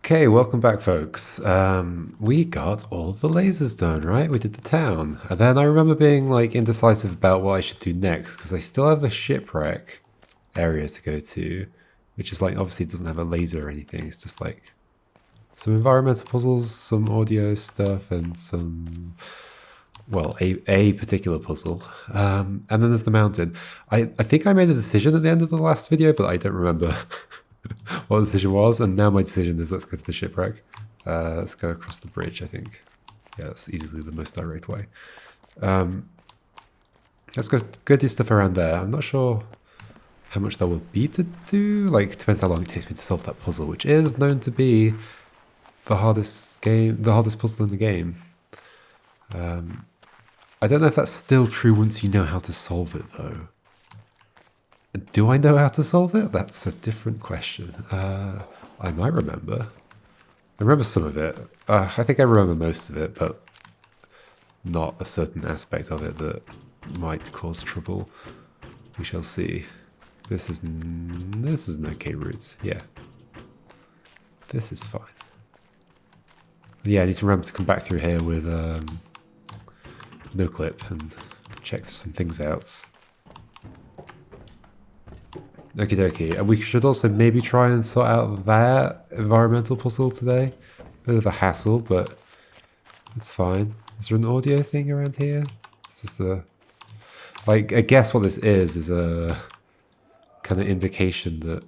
Okay, welcome back, folks. We got all of the lasers done, right? We did the town. And then I remember being like indecisive about what I should do next because I still have the shipwreck area to go to, which is like obviously doesn't have a laser or anything. It's just like some environmental puzzles, some audio stuff, and some, well, a particular puzzle. And then there's the mountain. I think I made a decision at the end of the last video, but I don't remember what the decision was. And now my decision is let's go to the shipwreck. Let's go across the bridge, I think. Yeah, that's easily the most direct way. Let's go do stuff around there. I'm not sure how much there will be to do. Like, depends how long it takes me to solve that puzzle, which is known to be the hardest puzzle in the game. I don't know if that's still true once you know how to solve it, though. Do I know how to solve it? That's a different question. I might remember. I remember some of it. I think I remember most of it, but not a certain aspect of it that might cause trouble. We shall see. This is an okay route. Yeah. This is fine. Yeah, I need to remember to come back through here with no clip and check some things out. Okie dokie. And we should also maybe try and sort out that environmental puzzle today. Bit of a hassle, but it's fine. Is there an audio thing around here? It's just a... like, I guess what this is a kind of indication that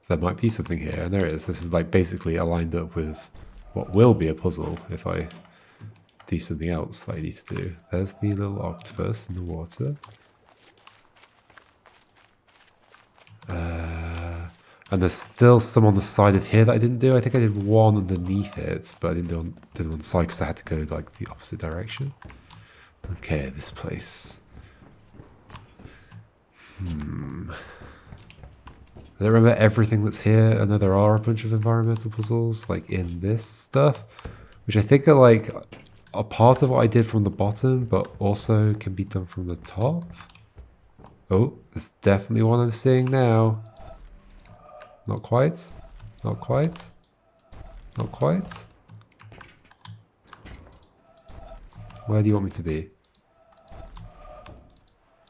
there might be something here. And there it is. This is like basically aligned up with what will be a puzzle if I do something else that I need to do. There's the little octopus in the water. And there's still some on the side of here that I didn't do. I think I did one underneath it, but I didn't do one side because I had to go like the opposite direction. Okay, this place. I don't remember everything that's here. I know there are a bunch of environmental puzzles like in this stuff, which I think are like a part of what I did from the bottom, but also can be done from the top. Oh, there's definitely one I'm seeing now. Not quite. Not quite. Not quite. Where do you want me to be?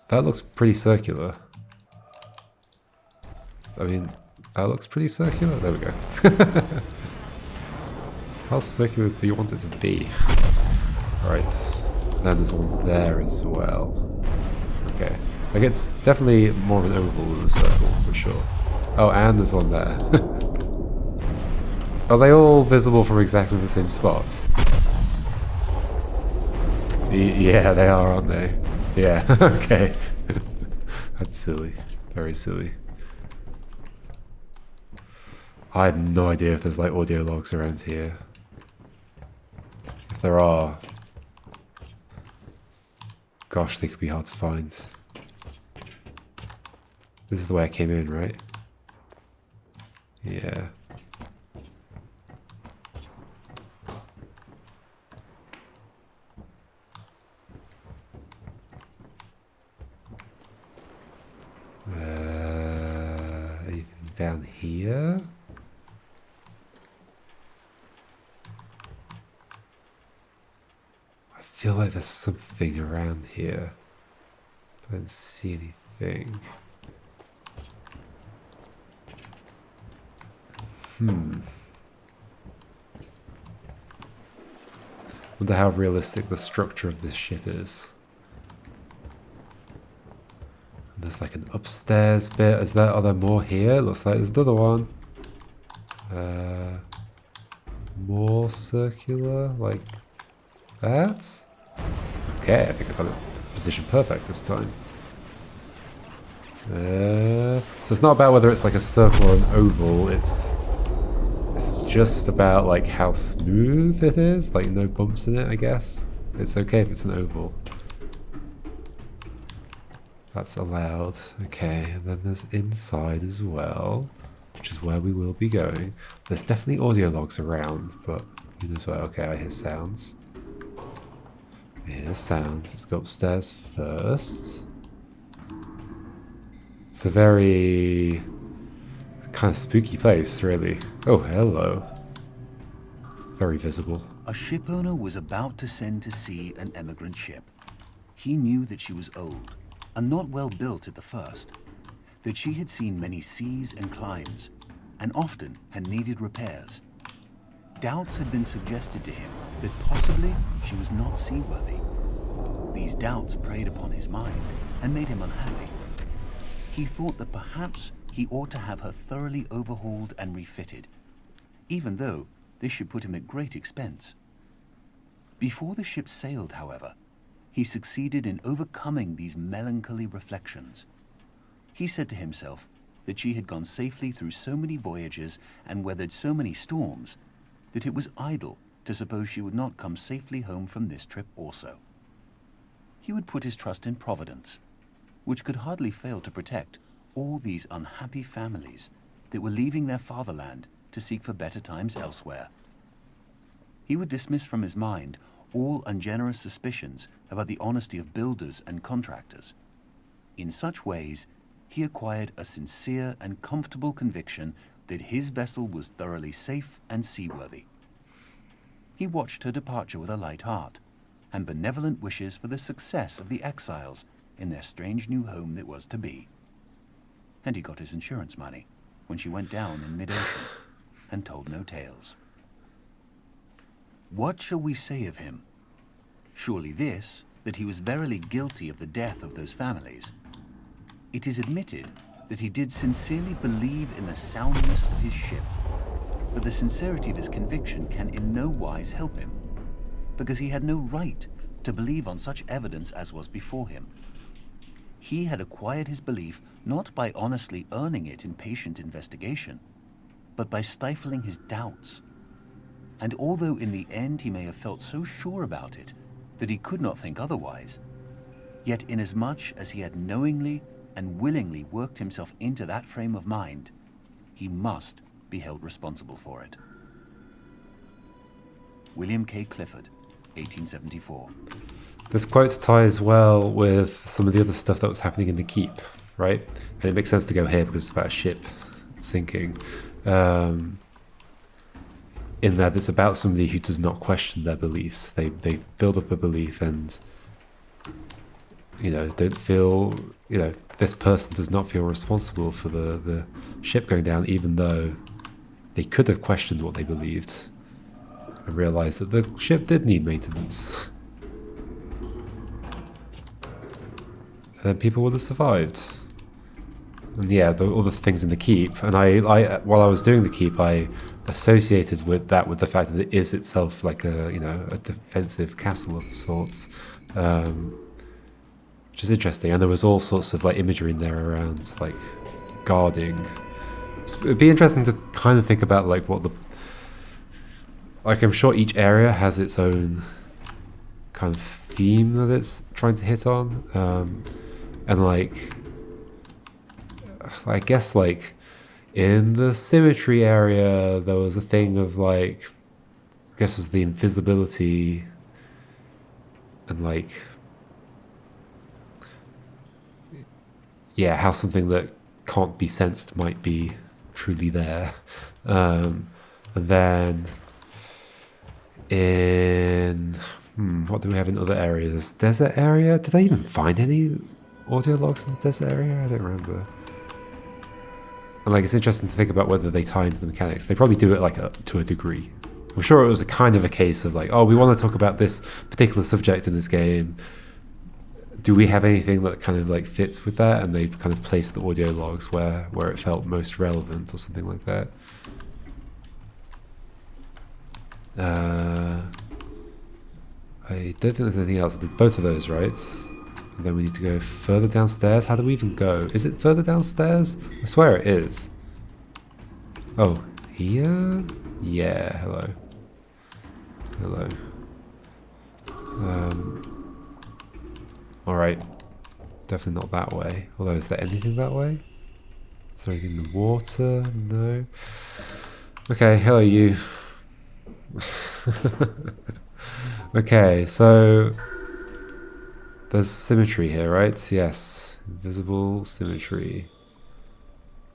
That looks pretty circular. I mean, that looks pretty circular. There we go. How circular do you want it to be? Alright. And then there's one there as well. Okay. Like, it's definitely more of an oval than a circle, for sure. Oh, and there's one there. Are they all visible from exactly the same spot? Yeah, they are, aren't they? Yeah, okay. That's silly. Very silly. I have no idea if there's like audio logs around here. If there are, gosh, they could be hard to find. This is the way I came in, right? Yeah. Anything down here? I feel like there's something around here. I don't see anything. Wonder how realistic the structure of this ship is. And there's like an upstairs bit. Are there more here? Looks like there's another one. More circular, like that? Okay, I think I got it positioned perfect this time. So it's not about whether it's like a circle or an oval, it's just about like how smooth it is, like no bumps in it, I guess. It's okay if it's an oval. That's allowed. Okay, and then there's inside as well, which is where we will be going. There's definitely audio logs around, but who knows what? Okay, I hear sounds. I hear sounds. Let's go upstairs first. It's a very kind of spooky place, really. Oh, hello. Very visible. A shipowner was about to send to sea an emigrant ship. He knew that she was old and not well built at the first, that she had seen many seas and climes, and often had needed repairs. Doubts had been suggested to him that possibly she was not seaworthy. These doubts preyed upon his mind and made him unhappy. He thought that perhaps he ought to have her thoroughly overhauled and refitted, even though this should put him at great expense. Before the ship sailed, however, he succeeded in overcoming these melancholy reflections. He said to himself that she had gone safely through so many voyages and weathered so many storms that it was idle to suppose she would not come safely home from this trip also. He would put his trust in Providence, which could hardly fail to protect all these unhappy families that were leaving their fatherland to seek for better times elsewhere. He would dismiss from his mind all ungenerous suspicions about the honesty of builders and contractors. In such ways, he acquired a sincere and comfortable conviction that his vessel was thoroughly safe and seaworthy. He watched her departure with a light heart and benevolent wishes for the success of the exiles in their strange new home that was to be. And he got his insurance money when she went down in mid-ocean and told no tales. What shall we say of him? Surely this, that he was verily guilty of the death of those families. It is admitted that he did sincerely believe in the soundness of his ship, but the sincerity of his conviction can in no wise help him, because he had no right to believe on such evidence as was before him. He had acquired his belief not by honestly earning it in patient investigation, but by stifling his doubts. And although in the end he may have felt so sure about it that he could not think otherwise, yet inasmuch as he had knowingly and willingly worked himself into that frame of mind, he must be held responsible for it. William K. Clifford, 1874. This quote ties well with some of the other stuff that was happening in the keep, right? And it makes sense to go here because it's about a ship sinking. In that it's about somebody who does not question their beliefs. They build up a belief and, don't feel, this person does not feel responsible for the ship going down, even though they could have questioned what they believed and realized that the ship did need maintenance. And then people would have survived. And yeah, all the things in the keep. And I while I was doing the keep, I associated with the fact that it is itself like a defensive castle of sorts, which is interesting. And there was all sorts of like imagery in there around like guarding. So it'd be interesting to kind of think about like what I'm sure each area has its own kind of theme that it's trying to hit on, and like I guess like in the symmetry area there was a thing of like, I guess it was the invisibility and like, yeah, how something that can't be sensed might be truly there. And then in what do we have in other areas? Desert area? Did I even find any audio logs in the desert area? I don't remember. And like, it's interesting to think about whether they tie into the mechanics. They probably do it like to a degree. I'm sure it was a kind of a case of like, oh, we want to talk about this particular subject in this game. Do we have anything that kind of like fits with that? And they kind of place the audio logs where it felt most relevant or something like that. I don't think there's anything else. I did both of those, right? And then we need to go further downstairs. How do we even go? Is it further downstairs? I swear it is. Oh, here? Yeah, hello. Hello. Alright. Definitely not that way. Although, is there anything that way? Is there anything in the water? No. Okay, hello you. Okay, so there's symmetry here, right? Yes, invisible symmetry.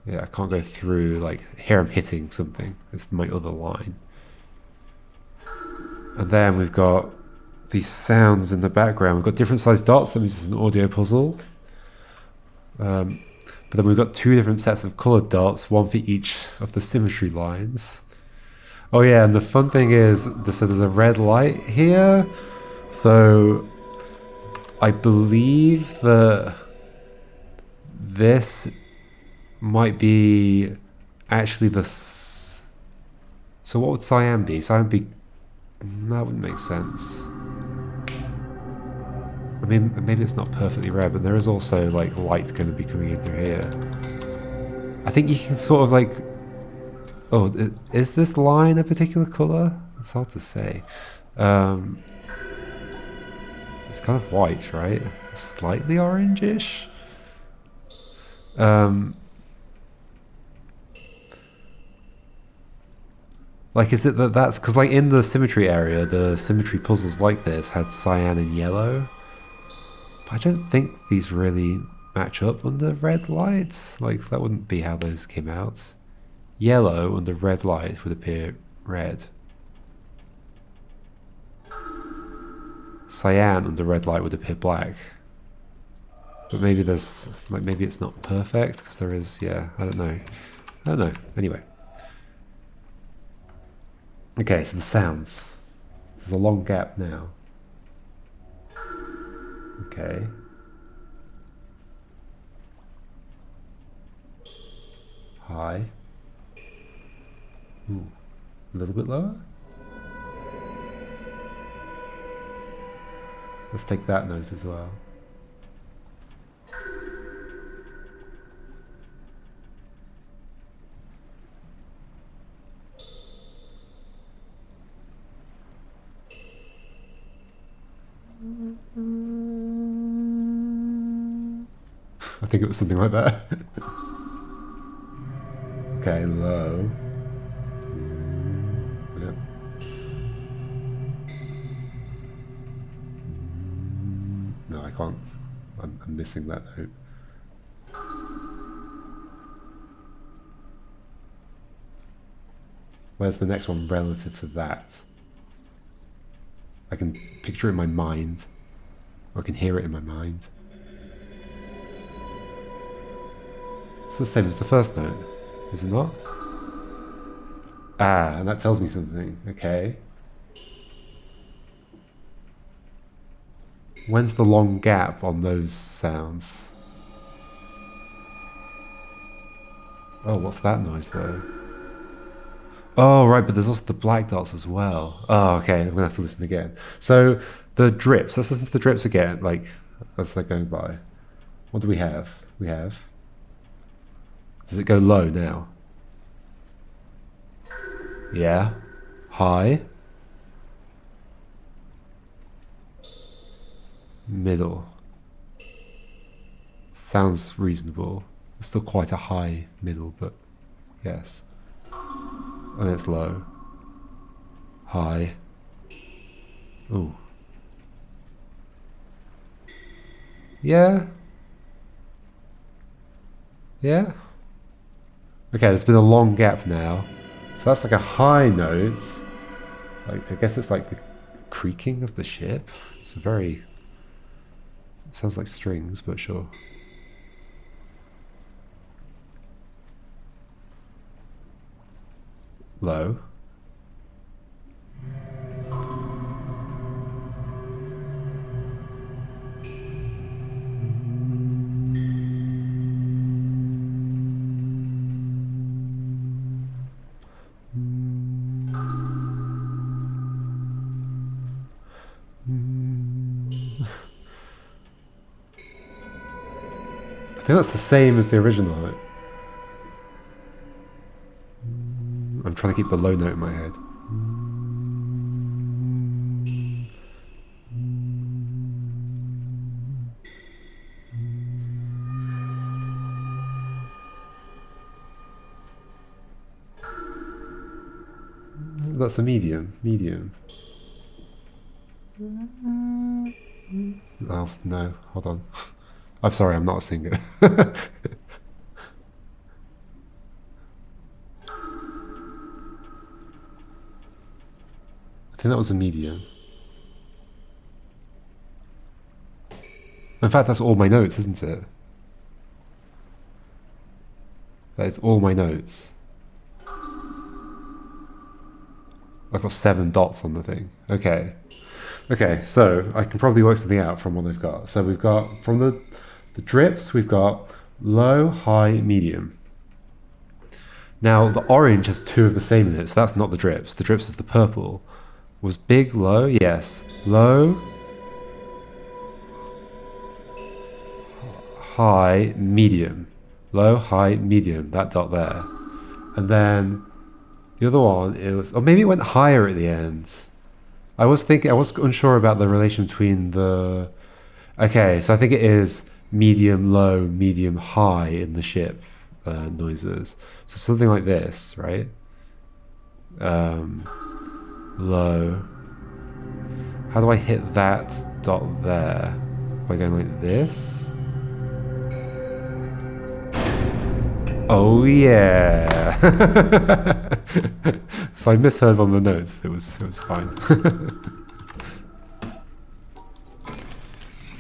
Yeah, I can't go through, like, here I'm hitting something. It's my other line. And then we've got these sounds in the background. We've got different sized dots. That means it's an audio puzzle. But then we've got two different sets of colored dots, one for each of the symmetry lines. Oh yeah, and the fun thing is, so there's a red light here. So I believe that this might be actually the... So what would cyan be? Cyan would be... That wouldn't make sense. I mean, maybe it's not perfectly red, but there is also like light going to be coming in through here. I think you can sort of like... Oh, is this line a particular colour? It's hard to say. It's kind of white, right? Slightly orangish? Like, is it that's... Because like in the symmetry area, the symmetry puzzles like this had cyan and yellow. But I don't think these really match up under red lights. Like, that wouldn't be how those came out. Yellow under red light would appear red. Cyan under red light would appear black. But maybe there's... Like, maybe it's not perfect, because there is... Yeah, I don't know. I don't know. Anyway. Okay, so the sounds. There's a long gap now. Okay. High. Ooh, a little bit lower. Let's take that note as well. I think it was something like that. Okay, low. Yep. No, I can't. I'm missing that note. Where's the next one relative to that? I can picture it in my mind, or I can hear it in my mind. It's the same as the first note, is it not? Ah, and that tells me something. Okay. When's the long gap on those sounds? Oh, what's that noise though? Oh, right, but there's also the black dots as well. Oh, okay, I'm gonna have to listen again. So, the drips, let's listen to the drips again, like, as they're going by. What do we have? We have... Does it go low now? Yeah. High. Middle. Sounds reasonable. It's still quite a high middle, but yes. And it's low. High. Ooh. Yeah. Yeah. Okay, there's been a long gap now. So that's like a high note. Like, I guess it's like the creaking of the ship. It's a very... It sounds like strings, but sure. Low. I think that's the same as the original. I'm trying to keep the low note in my head. That's a medium. Medium. Oh, no. Hold on. I'm sorry, I'm not a singer. I think that was a medium. In fact, that's all my notes, isn't it? That is all my notes. I've got 7 dots on the thing. Okay. Okay, so I can probably work something out from what I've got. So we've got, from the drips, we've got low, high, medium. Now, the orange has 2 of the same in it, so that's not the drips. The drips is the purple. Was big, low? Yes. Low, high, medium. Low, high, medium. That dot there. And then the other one, it was... Or maybe it went higher at the end. I was unsure about the relation between the... Okay, so I think it is medium, low, medium, high in the ship noises. So something like this, right? Low. How do I hit that dot there? By going like this? Oh yeah! So I misheard on the notes, but it was fine.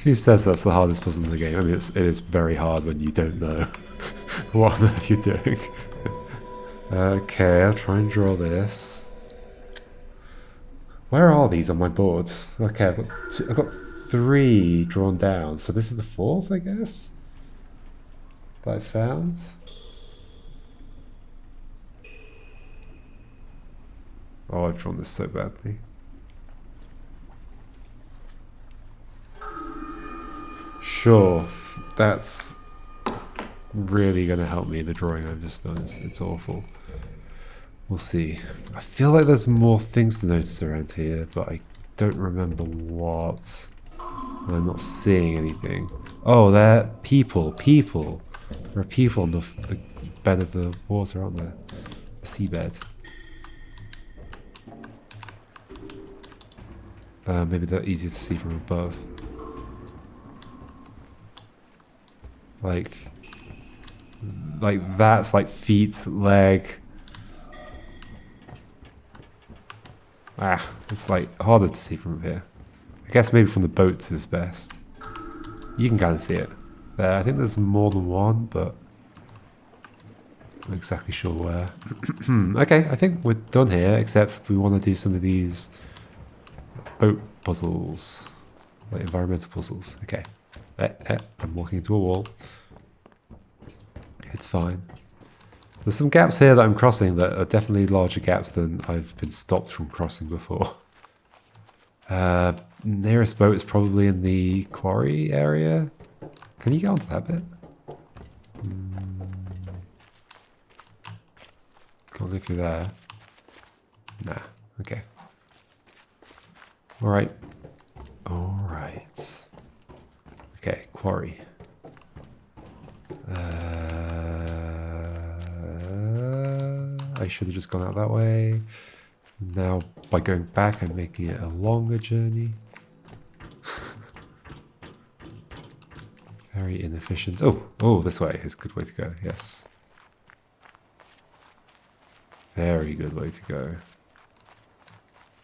Who says that's the hardest puzzle in the game? I mean, it is very hard when you don't know what on earth you're doing. Okay, I'll try and draw this. Where are these on my board? Okay, I've got 3 drawn down, so this is the 4th, I guess, that I found. Oh, I've drawn this so badly. Sure, that's really going to help me. The drawing I've just done, it's awful. We'll see. I feel like there's more things to notice around here, but I don't remember what. And I'm not seeing anything. Oh, there are people. There are people on the bed of the water, aren't there? The seabed. Maybe they're easier to see from above. Like that's like feet, leg. It's like harder to see from here. I guess maybe from the boats is best. You can kind of see it there. I think there's more than one, but I'm not exactly sure where. Okay, I think we're done here, except we want to do some of these boat puzzles, like environmental puzzles. Okay. I'm walking into a wall. It's fine. There's some gaps here that I'm crossing that are definitely larger gaps than I've been stopped from crossing before. Nearest boat is probably in the quarry area. Can you get onto that bit? Can't go through there. Nah. Okay. Alright. Alright. Okay, quarry. I should have just gone out that way. Now, by going back, I'm making it a longer journey. Very inefficient. Oh, this way is a good way to go. Yes. Very good way to go.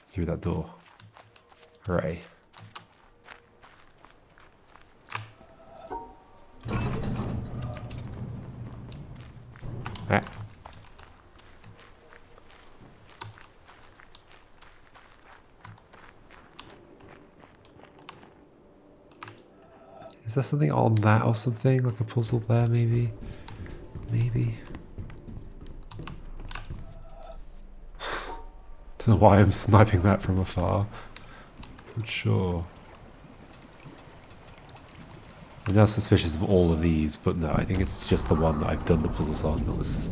Through that door. Hooray. Is there something on that or something? Like a puzzle there, maybe? Maybe. Don't know why I'm sniping that from afar. But sure. I'm now suspicious of all of these, but no, I think it's just the one that I've done the puzzles on that was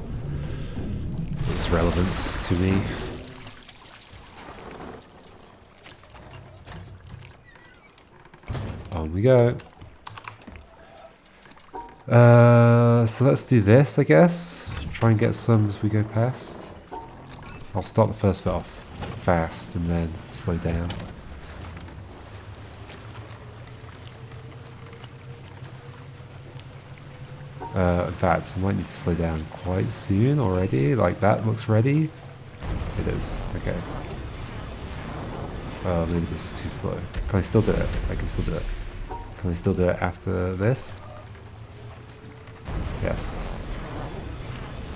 relevant to me. On we go. So let's do this, I guess. Try and get some as we go past. I'll start the first bit off fast and then slow down. In fact, I might need to slow down quite soon already. Like, that looks ready. It is. Okay. Oh, maybe this is too slow. Can I still do it? I can still do it. Can I still do it after this? Yes.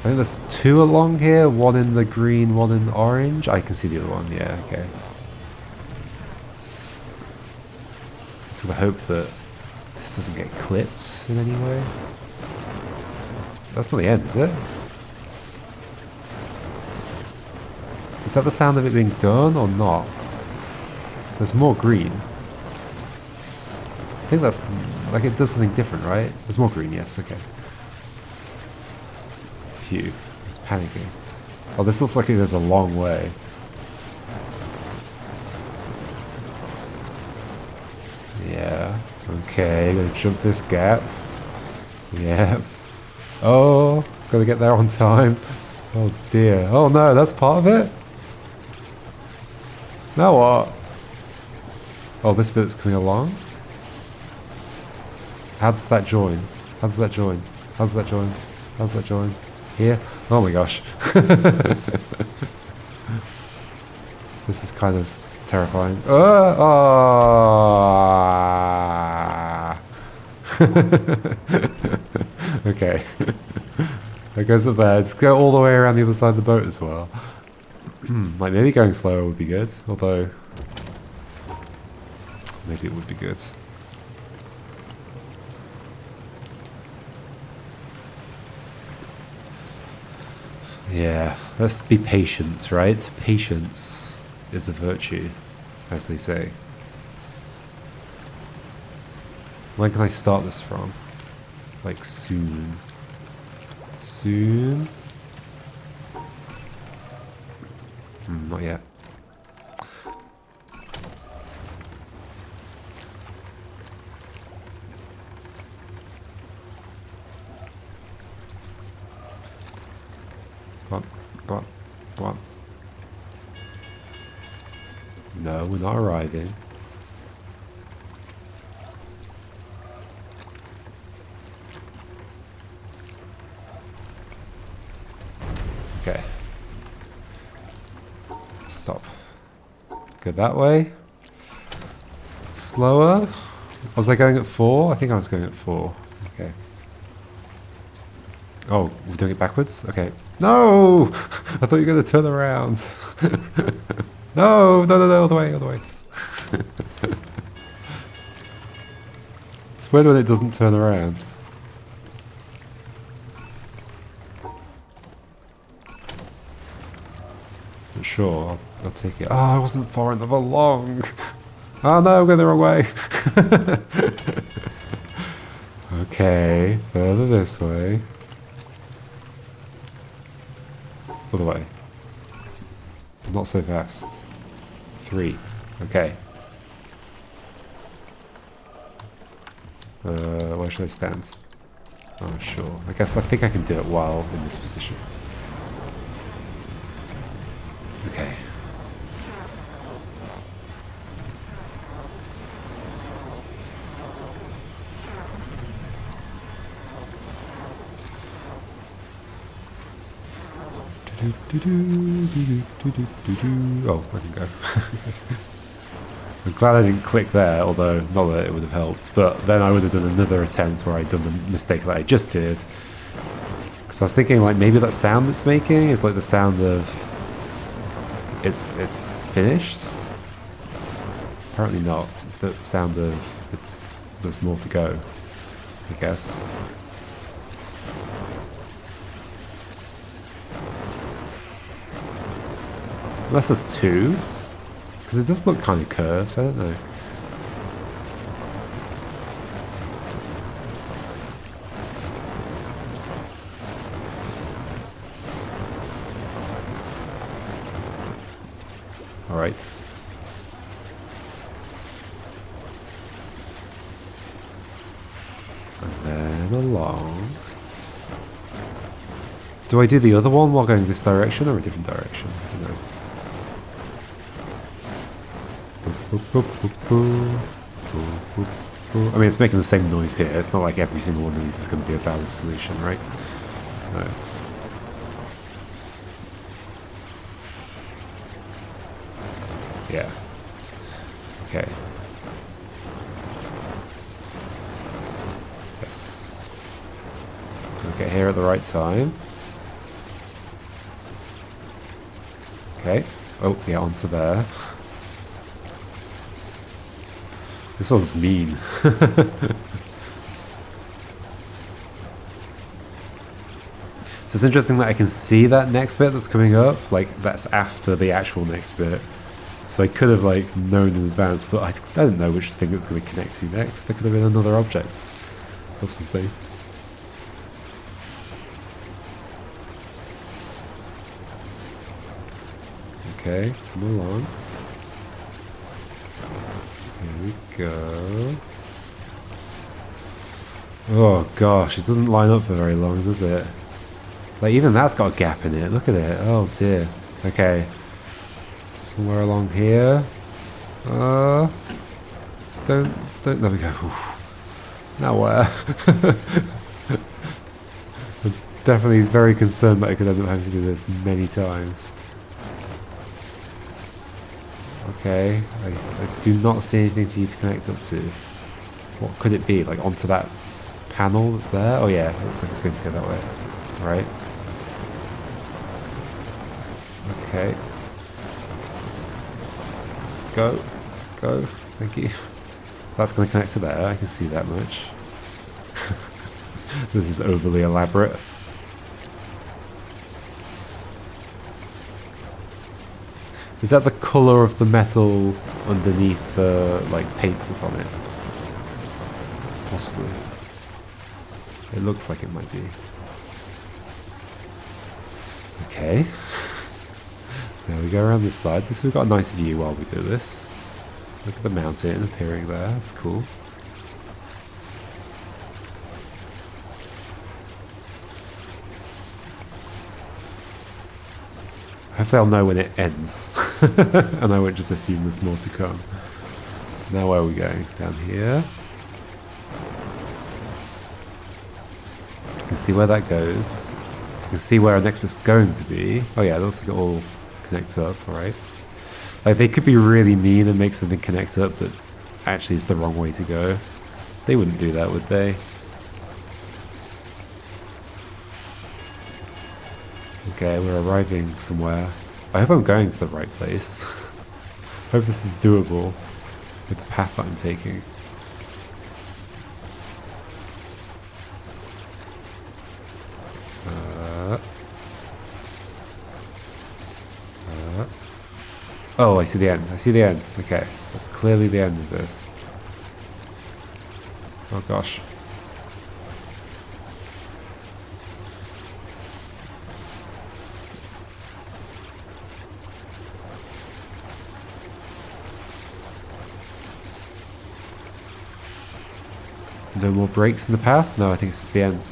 I think there's two along here, one in the green, one in the orange. I can see the other one, yeah, okay. Just gonna hope that this doesn't get clipped in any way. That's not the end, is it? Is that the sound of it being done or not? There's more green. I think that's like it does something different, right? There's more green, yes, okay. Phew, it's panicking. Oh, this looks like it goes a long way. Yeah, okay, gonna jump this gap. Yeah. Oh, gotta get there on time. Oh dear. Oh no, that's part of it? Now what? Oh, this bit's coming along? How does that join? How does that join? How does that join? How does that join? Here? Oh my gosh. This is kind of terrifying. Okay. It goes up there. Let's go all the way around the other side of the boat as well. Like maybe going slower would be good, although maybe it would be good. Yeah, let's be patient, right? Patience is a virtue, as they say. When can I start this from? Like soon. Soon? Not yet. Come on, come on, come on. No, we're not arriving. Okay. Stop. Go that way. Slower. Was I going at 4? I think I was going at 4. Okay. Oh, we're doing it backwards? Okay. No! I thought you were going to turn around. No, no, no, no, all the way, all the way. It's weird when it doesn't turn around. But sure, I'll take it. Oh, I wasn't far enough along. Oh no, I'm going the wrong way. Okay, further this way. Other way. Not so fast. 3. Okay. Where should I stand? Oh, sure. I think I can do it while in this position. Okay. Oh, I can go. I'm glad I didn't click there, although not that it would have helped. But then I would have done another attempt where I'd done the mistake that I just did. Because I was thinking, like, maybe that sound it's making is like the sound of it's finished. Apparently not. It's the sound of there's more to go, I guess. Unless there's 2. Because it does look kind of curved, I don't know. Alright. And then along. Do I do the other one while going this direction or a different direction? I don't know. I mean, it's making the same noise here. It's not like every single one of these is going to be a valid solution, right? No. Yeah. Okay. Yes. Gonna get here at the right time. Okay. Oh, yeah, onto there. This one's mean. So it's interesting that I can see that next bit that's coming up. Like, that's after the actual next bit. So I could have, like, known in advance, but I didn't know which thing it was going to connect to next. There could have been another object or something. Okay, come along. Here we go. Oh gosh, it doesn't line up for very long, does it? Like, even that's got a gap in it. Look at it. Oh dear. Okay. Somewhere along here. Don't, there we go. Oof. Now where? I'm definitely very concerned that I could end up having to do this many times. Okay, I do not see anything for you to connect up to. What could it be? Like onto that panel that's there? Oh yeah, looks like it's going to go that way. Right. Okay. Go. Go. Thank you. That's going to connect to there, I can see that much. This is overly elaborate. Is that the colour of the metal underneath the like paint that's on it? Possibly. It looks like it might be. Okay. Now we go around this side. We've got a nice view while we do this. Look at the mountain appearing there. That's cool. Hopefully I'll know when it ends. And I won't just assume there's more to come. Now where are we going? Down here. You can see where that goes. You can see where our next bit's going to be. Oh yeah, it looks like it all connects up, alright. Like, they could be really mean and make something connect up that actually is the wrong way to go. They wouldn't do that, would they? Okay, we're arriving somewhere. I hope I'm going to the right place. I hope this is doable with the path that I'm taking. Oh, I see the end. I see the end. Okay, that's clearly the end of this. Oh gosh. No more breaks in the path? No, I think it's just the end.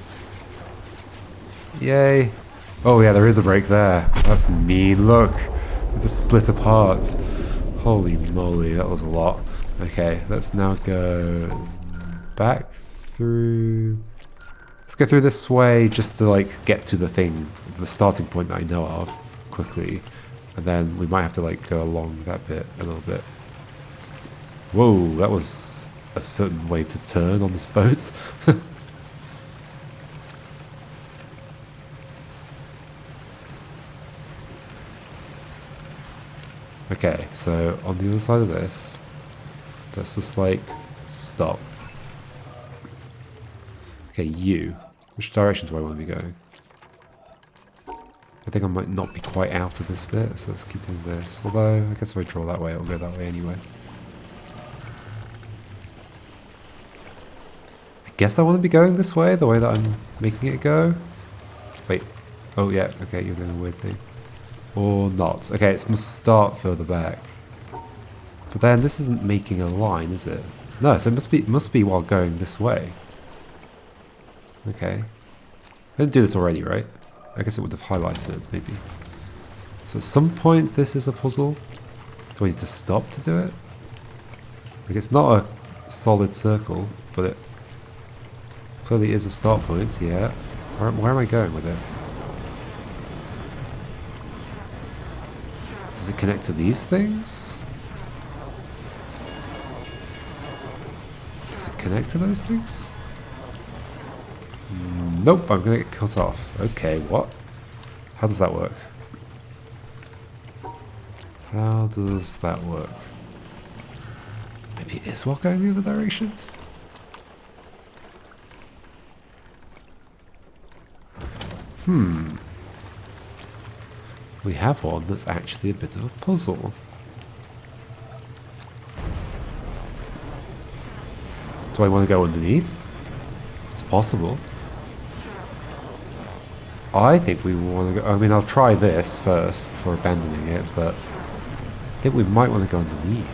Yay. Oh yeah, there is a break there. That's mean. Look. It just split apart. Holy moly, that was a lot. Okay, let's now go back through... Let's go through this way just to like get to the thing, the starting point that I know of quickly. And then we might have to like go along that bit a little bit. Whoa, that was a certain way to turn on this boat. Okay, so on the other side of this, let's just like stop. Okay, you. Which direction do I want to be going? I think I might not be quite out of this bit, so let's keep doing this. Although, I guess if I draw that way, it'll go that way anyway. I guess I want to be going this way, the way that I'm making it go. Wait. Oh yeah, okay, you're doing a weird thing. Or not. Okay, it must start further back. But then this isn't making a line, is it? No, so it must be while going this way. Okay. I didn't do this already, right? I guess it would have highlighted, maybe. So at some point this is a puzzle. Do I need to stop to do it? Like, it's not a solid circle, but it clearly is a start point, yeah. Where am I going with it? Does it connect to these things? connect to those things? Nope, I'm gonna get cut off. Okay, what? How does that work? How does that work? Maybe it is what going the other direction? We have one that's actually a bit of a puzzle. Do I want to go underneath? It's possible. I think we want to go... I mean, I'll try this first before abandoning it, but I think we might want to go underneath.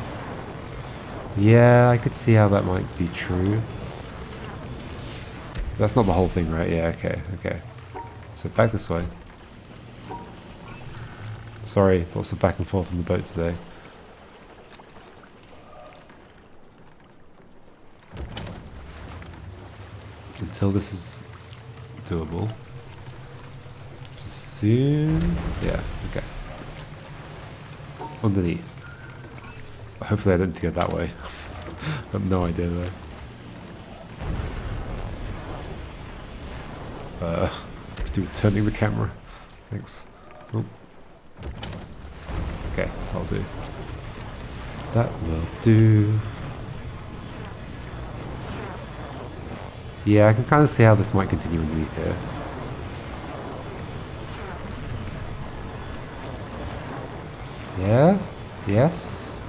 Yeah, I could see how that might be true. That's not the whole thing, right? Yeah, okay, okay. So back this way. Sorry, lots of back and forth on the boat today. Until this is doable. Just soon. Yeah, okay. Underneath. Hopefully I didn't go that way. I have no idea though. Could do with turning the camera. Thanks. Oh. Okay, that'll do. That will do. Yeah, I can kind of see how this might continue underneath here. Yeah? Yes?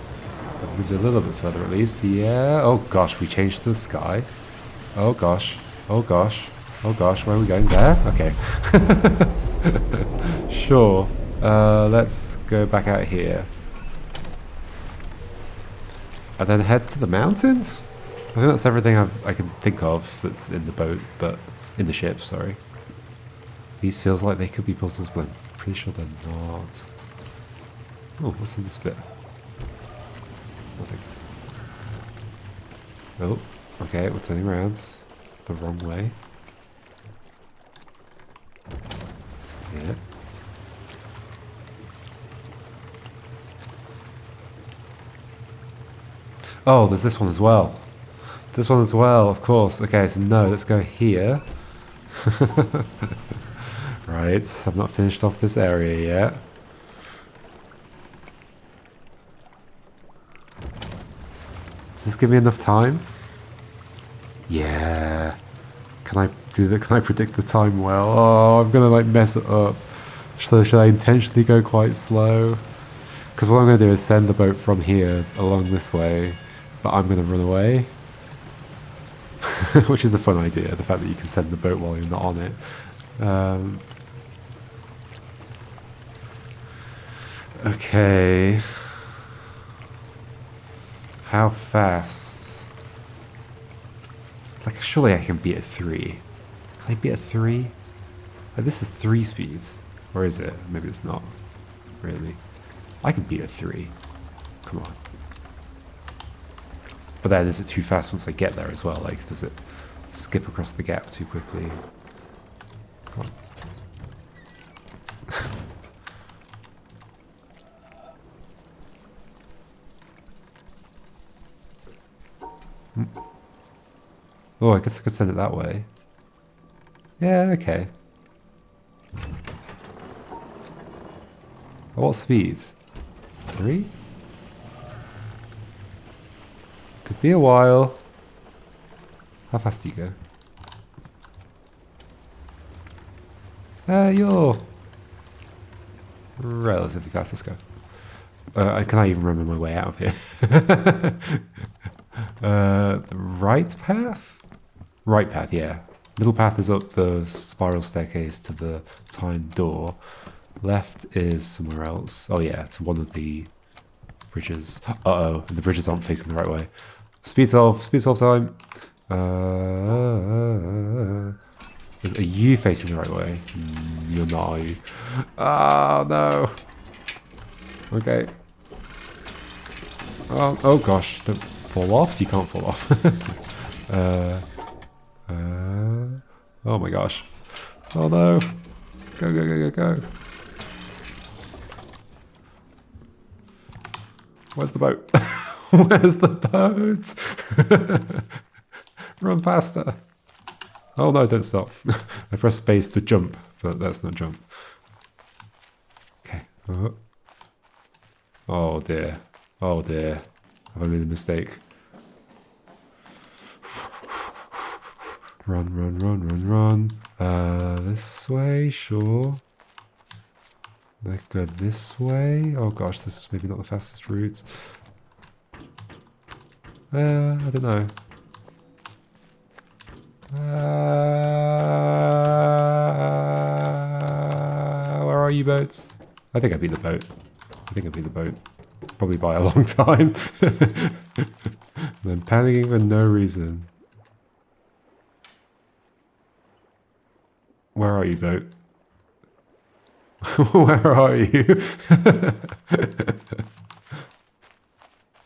I've moved a little bit further at least. Yeah. Oh gosh, we changed to the sky. Oh gosh. Oh gosh. Oh gosh, where are we going? There? Okay. Sure. Let's go back out here. And then head to the mountains? I think that's everything I can think of that's in the boat, but in the ship, sorry. These feels like they could be puzzles, but I'm pretty sure they're not. Oh, what's in this bit? Nothing. Oh, okay, we're turning around the wrong way. Yeah. Oh, there's this one as well. This one as well, of course. Okay, so no, let's go here. Right, I've not finished off this area yet. Does this give me enough time? Yeah. Can I do that? Can I predict the time well? Oh, I'm gonna like mess it up. So should I intentionally go quite slow? Because what I'm gonna do is send the boat from here along this way, but I'm gonna run away. Which is a fun idea, the fact that you can send the boat while you're not on it. Okay. How fast? Like, surely I can be at 3. Can I be at 3? Like, this is 3 speed. Or is it? Maybe it's not. Really. I can be at 3. Come on. But then, is it too fast once I get there as well? Like, does it skip across the gap too quickly? Come on. Oh, I guess I could send it that way. Yeah, okay. At what speed? 3? Could be a while. How fast do you go? You're relatively fast. Let's go. I cannot even remember my way out of here. The right path? Right path, yeah. Middle path is up the spiral staircase to the time door. Left is somewhere else. Oh yeah, it's one of the bridges. Uh-oh, the bridges aren't facing the right way. Speed solve time. Are you facing the right way? You're not, are you? Oh no. Okay. Oh gosh, don't fall off. You can't fall off. Oh my gosh. Oh no. Go, go, go, go, go. Where's the boat? Where's the boat? Run faster. Oh no, don't stop. I pressed space to jump, but that's not jump. Okay. Oh dear. Oh dear. Have I made a mistake? Run, run, run, run, run. This way, sure. Let's go this way. Oh gosh, this is maybe not the fastest route. I don't know. Where are you, boats? I think I beat the boat. Probably by a long time. I'm panicking for no reason. Where are you, boat? Where are you?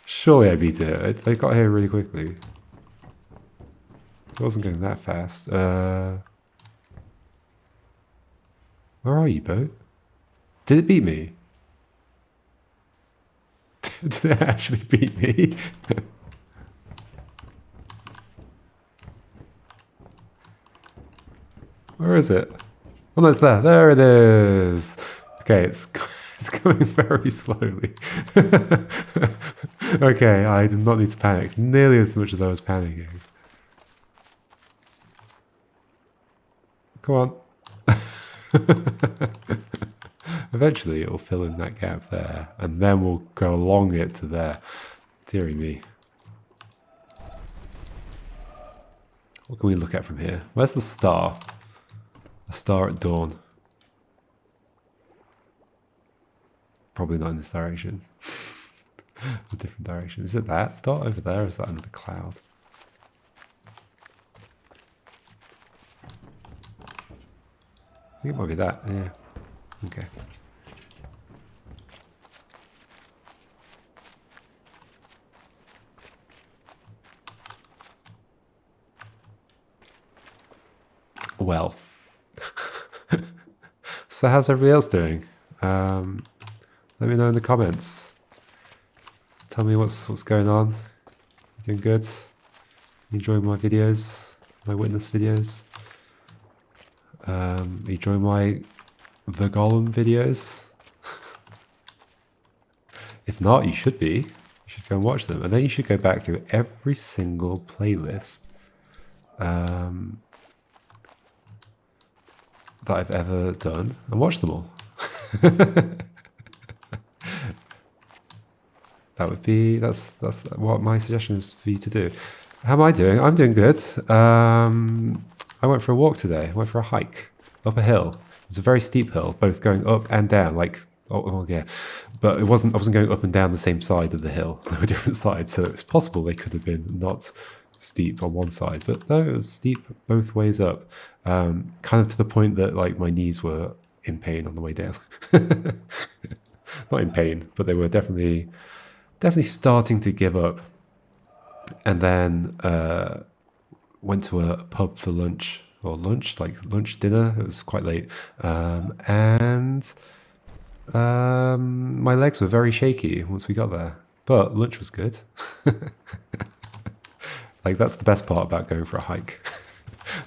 Surely I beat it. I got here really quickly. It wasn't going that fast. Where are you, boat? Did it beat me? Did it actually beat me? Where is it? Oh no, it's there. There it is. Okay, it's coming very slowly. Okay, I did not need to panic nearly as much as I was panicking. Come on. Eventually it'll fill in that gap there, and then we'll go along it to there. Deary me. What can we look at from here? Where's the star? A star at dawn. Probably not in this direction. A different direction. Is it that dot over there, or is that another cloud? I think it might be that, yeah. Okay. Well. So how's everybody else doing? Let me know in the comments. Tell me what's going on. Doing good? Enjoying my videos? My witness videos? Enjoying my The Golem videos? If not, you should be. You should go and watch them. And then you should go back through every single playlist that I've ever done and watch them all. That's what my suggestion is for you to do. How am I doing? I'm doing good. I went for a walk today. I went for a hike up a hill. It's a very steep hill, both going up and down. Like, oh yeah, but I wasn't going up and down the same side of the hill. They were different sides, so it's possible they could have been not steep on one side, but no, it was steep both ways up. Kind of to the point that like my knees were in pain on the way down. Not in pain, but they were definitely starting to give up. And then went to a pub for lunch, dinner. It was quite late, and my legs were very shaky once we got there. But lunch was good. Like, that's the best part about going for a hike.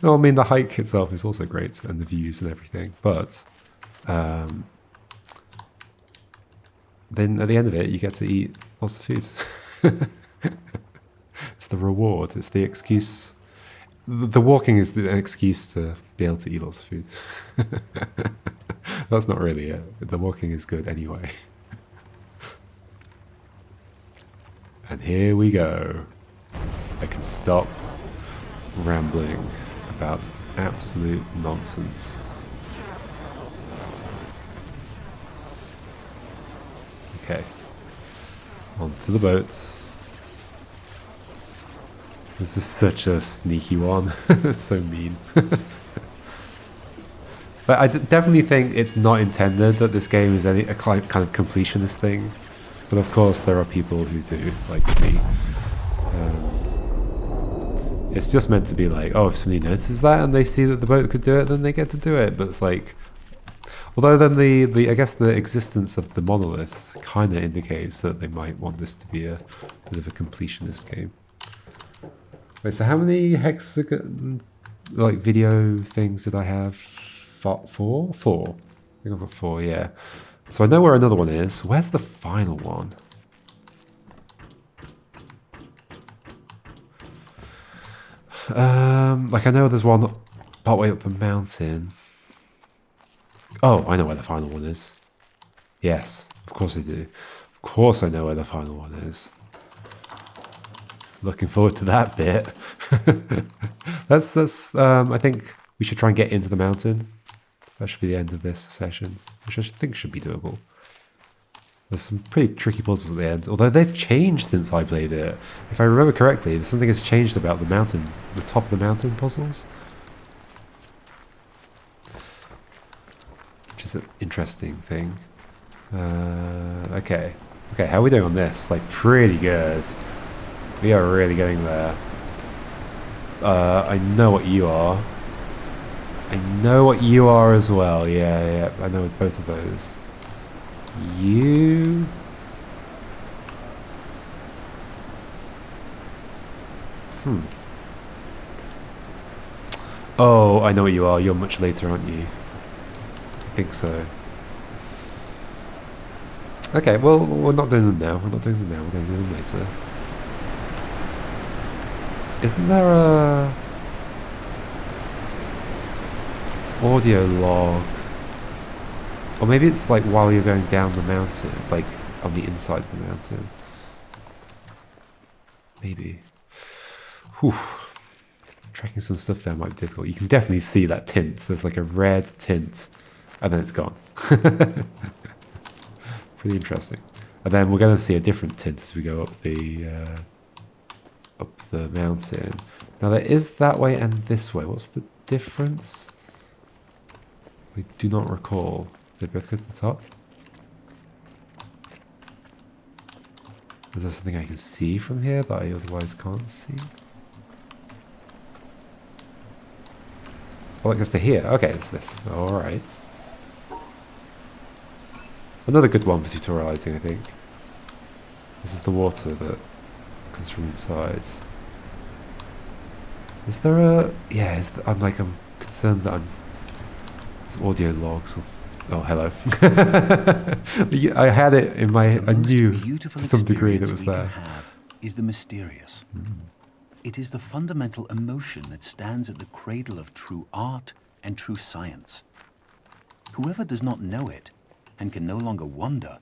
No, I mean, the hike itself is also great, and the views and everything, but then at the end of it, you get to eat lots of food. It's the reward, it's the excuse. The walking is an excuse to be able to eat lots of food. That's not really it. The walking is good anyway. And here we go. I can stop rambling about absolute nonsense. Okay. Onto the boat. This is such a sneaky one. It's so mean. But I definitely think it's not intended that this game is a kind of completionist thing. But of course there are people who do, like me. It's just meant to be like, oh, if somebody notices that and they see that the boat could do it, then they get to do it. But it's like, although then I guess the existence of the monoliths kind of indicates that they might want this to be a bit of a completionist game. Wait, so how many hexagon, like, video things did I have? Four? Four. I think I've got four, yeah. So I know where another one is. Where's the final one? Like, I know there's one partway up the mountain. Oh, I know where the final one is. Yes, of course I do. Of course I know where the final one is. Looking forward to that bit. I think we should try and get into the mountain. That should be the end of this session, which I think should be doable. There's some pretty tricky puzzles at the end, although they've changed since I played it. If I remember correctly, something has changed about the mountain, the top of the mountain puzzles. Which is an interesting thing. Okay, how are we doing on this? Like, pretty good. We are really getting there. I know what you are. I know what you are as well. Yeah, I know both of those. You... Oh, I know what you are. You're much later, aren't you? I think so. Okay, well, we're not doing them now. We're going to do them later. Isn't there a audio log? Or maybe it's like while you're going down the mountain, like on the inside of the mountain. Maybe. Whew. Tracking some stuff there might be difficult. You can definitely see that tint. There's like a red tint, and then it's gone. Pretty interesting. And then we're going to see a different tint as we go up the mountain. Now there is that way and this way. What's the difference? We do not recall. They both go to the top. Is there something I can see from here that I otherwise can't see? Oh, it goes to here. Okay, it's this. Alright. Another good one for tutorializing, I think. This is the water that comes from inside. Is there a... Yeah, I'm concerned that there's audio logs of... Oh, hello. I had it in my... I knew to some degree that was there. Have is the mysterious. It is the fundamental emotion that stands at the cradle of true art and true science. Whoever does not know it and can no longer wonder,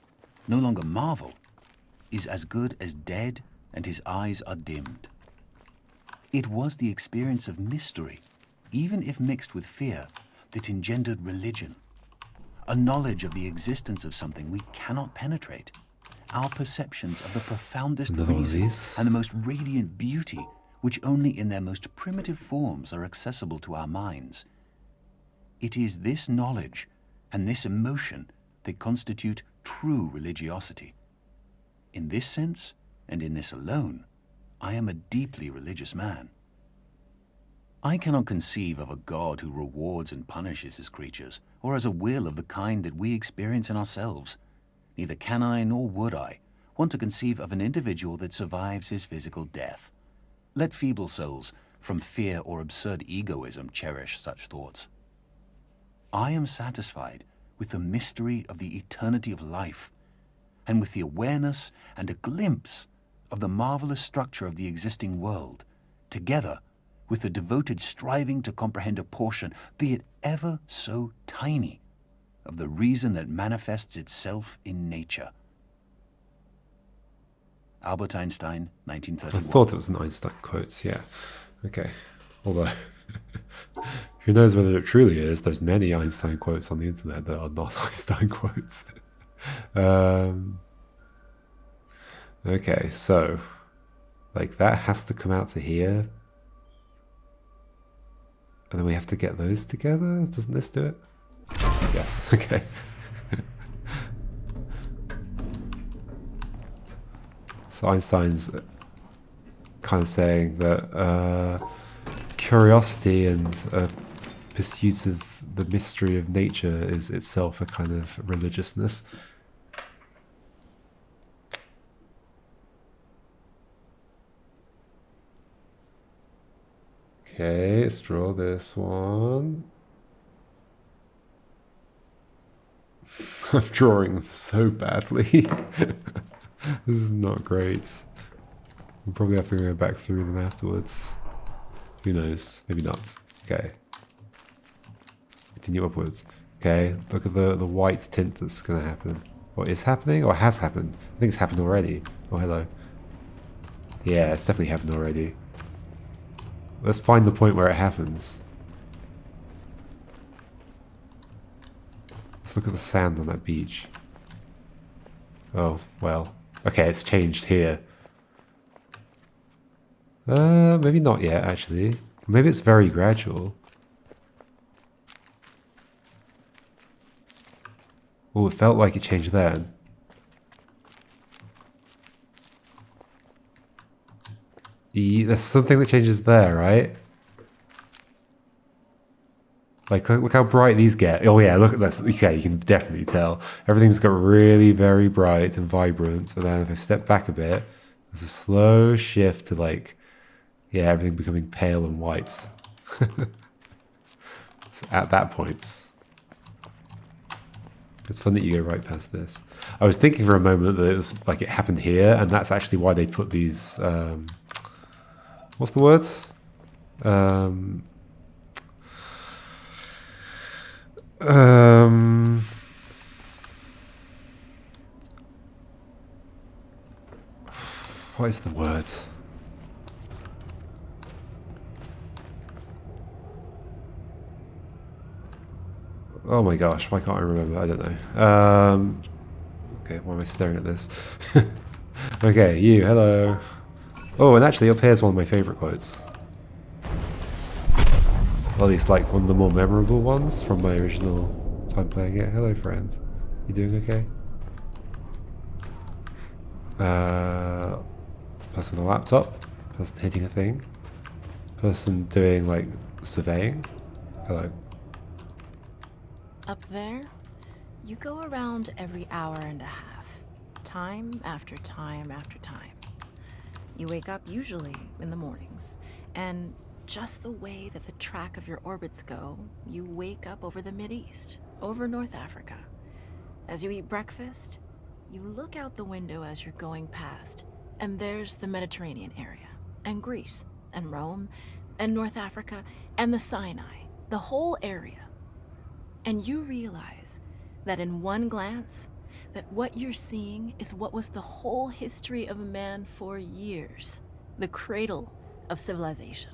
no longer marvel, is as good as dead and his eyes are dimmed. It was the experience of mystery, even if mixed with fear, that engendered religion. A knowledge of the existence of something we cannot penetrate. Our perceptions of the profoundest reason and the most radiant beauty, which only in their most primitive forms are accessible to our minds. It is this knowledge and this emotion that constitute true religiosity. In this sense, and in this alone, I am a deeply religious man. I cannot conceive of a God who rewards and punishes his creatures, or has a will of the kind that we experience in ourselves. Neither can I, nor would I, want to conceive of an individual that survives his physical death. Let feeble souls, from fear or absurd egoism, cherish such thoughts. I am satisfied with the mystery of the eternity of life, and with the awareness and a glimpse of the marvelous structure of the existing world, together with the devoted striving to comprehend a portion, be it ever so tiny, of the reason that manifests itself in nature. Albert Einstein, 1931. I thought it was an Einstein quote, yeah. Okay. Although, who knows whether it truly is. There's many Einstein quotes on the internet that are not Einstein quotes. Okay, so, like, that has to come out to here. And then we have to get those together? Doesn't this do it? Yes, okay. So Einstein's kind of saying that curiosity and pursuit of the mystery of nature is itself a kind of religiousness. Okay, let's draw this one. I'm drawing them so badly. This is not great. We'll probably have to go back through them afterwards. Who knows? Maybe not. Okay. Continue upwards. Okay, look at the white tint that's going to happen. What is happening? Or has happened? I think it's happened already. Oh, hello. Yeah, it's definitely happened already. Let's find the point where it happens. Let's look at the sand on that beach. Oh, well. Okay, it's changed here. Maybe not yet, actually. Maybe it's very gradual. Oh, it felt like it changed then. There's something that changes there, right? Like, look how bright these get. Oh yeah, look at that. Okay, you can definitely tell. Everything's got really very bright and vibrant. And then if I step back a bit, there's a slow shift to like, yeah, everything becoming pale and white. So at that point. It's fun that you go right past this. I was thinking for a moment that it was like it happened here, and that's actually why they put these, what's the word? What is the word? Oh my gosh, why can't I remember? I don't know. Okay, why am I staring at this? Okay, you, hello. Oh, and actually up here's one of my favourite quotes. Or at least like one of the more memorable ones from my original time playing it. Hello friend. You doing okay? Person with a laptop. Person hitting a thing. Person doing like surveying. Hello. Up there, you go around every hour and a half, time after time after time. You wake up usually in the mornings, and just the way that the track of your orbits go, you wake up over the Mideast, over North Africa. As you eat breakfast, you look out the window as you're going past, and there's the Mediterranean area, and Greece, and Rome, and North Africa, and the Sinai, the whole area. And you realize that in one glance, that what you're seeing is what was the whole history of man for years, the cradle of civilization.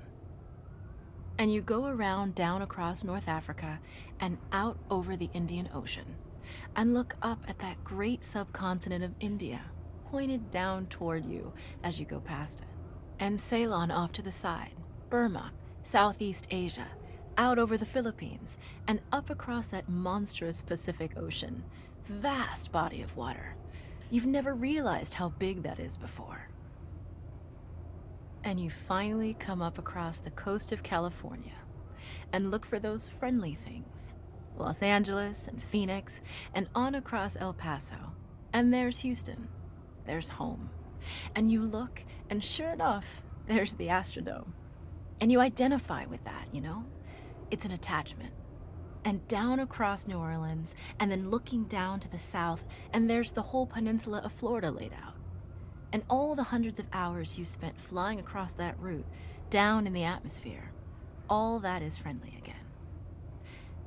And you go around down across North Africa and out over the Indian Ocean and look up at that great subcontinent of India, pointed down toward you as you go past it. And Ceylon off to the side, Burma, Southeast Asia, out over the Philippines, and up across that monstrous Pacific Ocean. Vast body of water. You've never realized how big that is before. And you finally come up across the coast of California and look for those friendly things. Los Angeles and Phoenix, and on across El Paso. And there's Houston. There's home. And you look, and sure enough, there's the Astrodome. And you identify with that, you know? It's an attachment. And down across New Orleans, and then looking down to the south, and there's the whole peninsula of Florida laid out. And all the hundreds of hours you spent flying across that route, down in the atmosphere, all that is friendly again.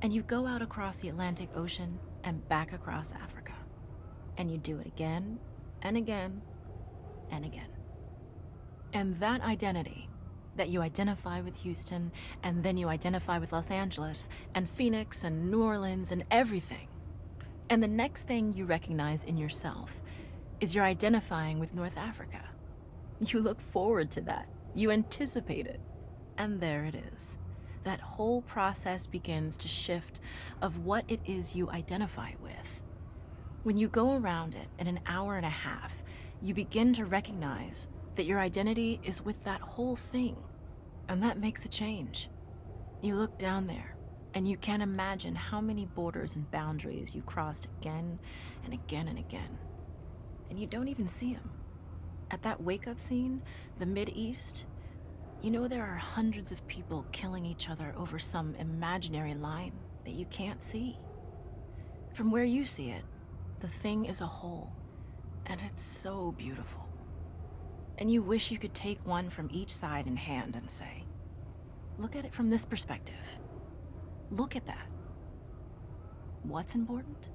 And you go out across the Atlantic Ocean and back across Africa. And you do it again, and again, and again. And that identity, that you identify with Houston, and then you identify with Los Angeles, and Phoenix, and New Orleans, and everything. And the next thing you recognize in yourself is you're identifying with North Africa. You look forward to that. You anticipate it. And there it is. That whole process begins to shift of what it is you identify with. When you go around it in an hour and a half, you begin to recognize that your identity is with that whole thing. And that makes a change. You look down there, and you can't imagine how many borders and boundaries you crossed again and again and again. And you don't even see them. At that wake-up scene, the Mideast, You know there are hundreds of people killing each other over some imaginary line that you can't see. From where you see it, the thing is a whole, and it's so beautiful. And you wish you could take one from each side in hand and say, look at it from this perspective. Look at that. What's important?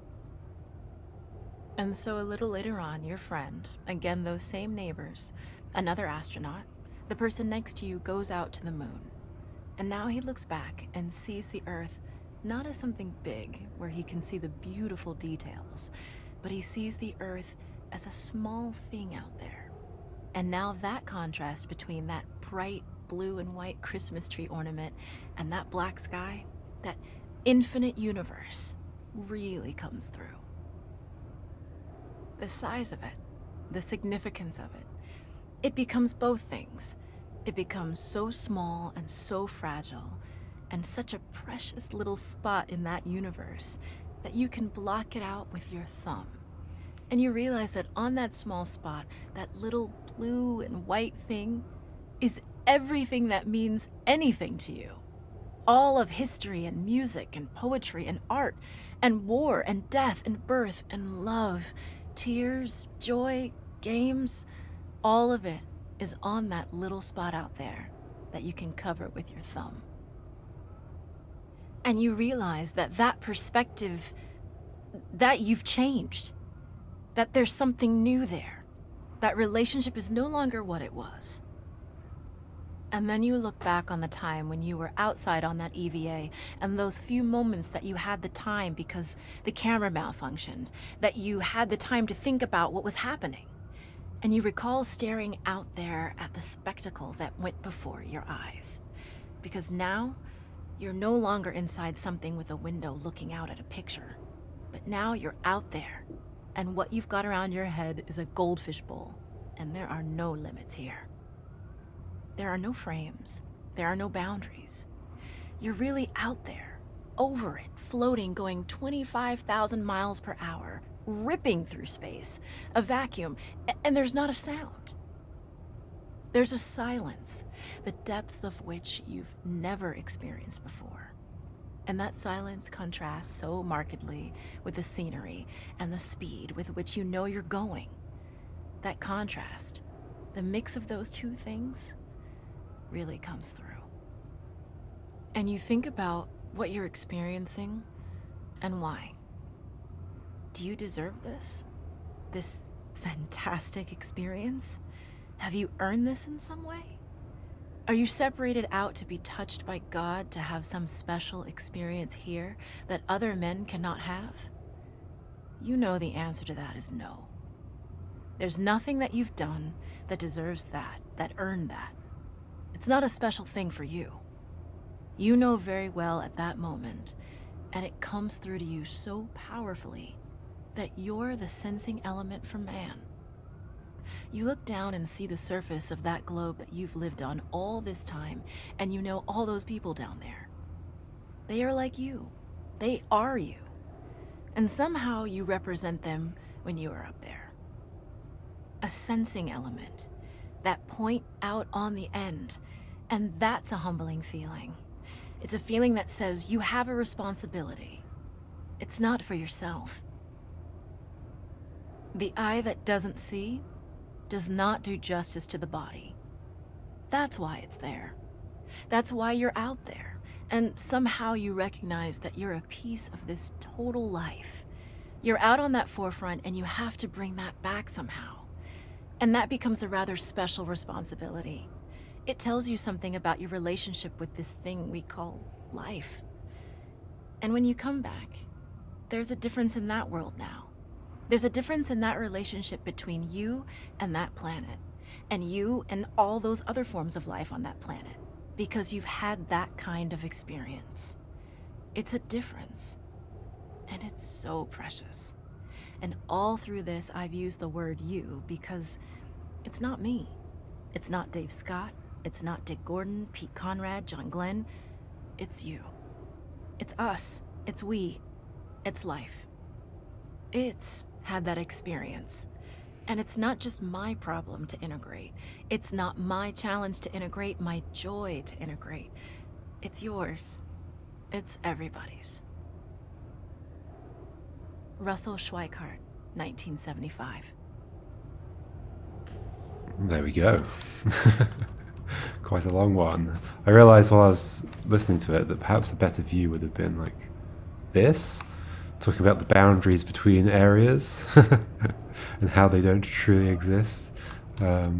And so a little later on, your friend, again those same neighbors, another astronaut, the person next to you goes out to the moon. And now he looks back and sees the Earth not as something big where he can see the beautiful details, but he sees the Earth as a small thing out there. And now that contrast between that bright blue and white Christmas tree ornament and that black sky, that infinite universe, really comes through. The size of it, the significance of it, it becomes both things. It becomes so small and so fragile, and such a precious little spot in that universe that you can block it out with your thumb. And you realize that on that small spot, that little blue and white thing is everything that means anything to you. All of history and music and poetry and art and war and death and birth and love, tears, joy, games, all of it is on that little spot out there that you can cover with your thumb. And you realize that that perspective, that you've changed, that there's something new there. That relationship is no longer what it was. And then you look back on the time when you were outside on that EVA and those few moments that you had the time because the camera malfunctioned, that you had the time to think about what was happening. And you recall staring out there at the spectacle that went before your eyes. Because now, you're no longer inside something with a window looking out at a picture. But now you're out there, and what you've got around your head is a goldfish bowl, and there are no limits here. There are no frames. There are no boundaries. You're really out there, over it, floating, going 25,000 miles per hour, ripping through space, a vacuum, and there's not a sound. There's a silence, the depth of which you've never experienced before. And that silence contrasts so markedly with the scenery and the speed with which you know you're going. That contrast, the mix of those two things, really comes through. And you think about what you're experiencing and why. Do you deserve this? This fantastic experience? Have you earned this in some way? Are you separated out to be touched by God to have some special experience here that other men cannot have? You know the answer to that is no. There's nothing that you've done that deserves that earned that. It's not a special thing for you. You know very well at that moment, and it comes through to you so powerfully that you're the sensing element for man. You look down and see the surface of that globe that you've lived on all this time, and you know all those people down there. They are like you. They are you. And somehow you represent them when you are up there. A sensing element, that point out on the end, and that's a humbling feeling. It's a feeling that says you have a responsibility. It's not for yourself. The eye that doesn't see does not do justice to the body. That's why it's there. That's why you're out there. And somehow you recognize that you're a piece of this total life. You're out on that forefront and you have to bring that back somehow. And that becomes a rather special responsibility. It tells you something about your relationship with this thing we call life. And when you come back, there's a difference in that world now. There's a difference in that relationship between you and that planet, and you and all those other forms of life on that planet, because you've had that kind of experience. It's a difference, and it's so precious. And all through this, I've used the word you because it's not me. It's not Dave Scott. It's not Dick Gordon, Pete Conrad, John Glenn. It's you. It's us. It's we. It's life. It's had that experience. And it's not just my problem to integrate. It's not my challenge to integrate, my joy to integrate. It's yours. It's everybody's. Russell Schweikart, 1975. There we go. Quite a long one. I realized while I was listening to it that perhaps a better view would have been like this, talking about the boundaries between areas and how they don't truly exist. Yeah,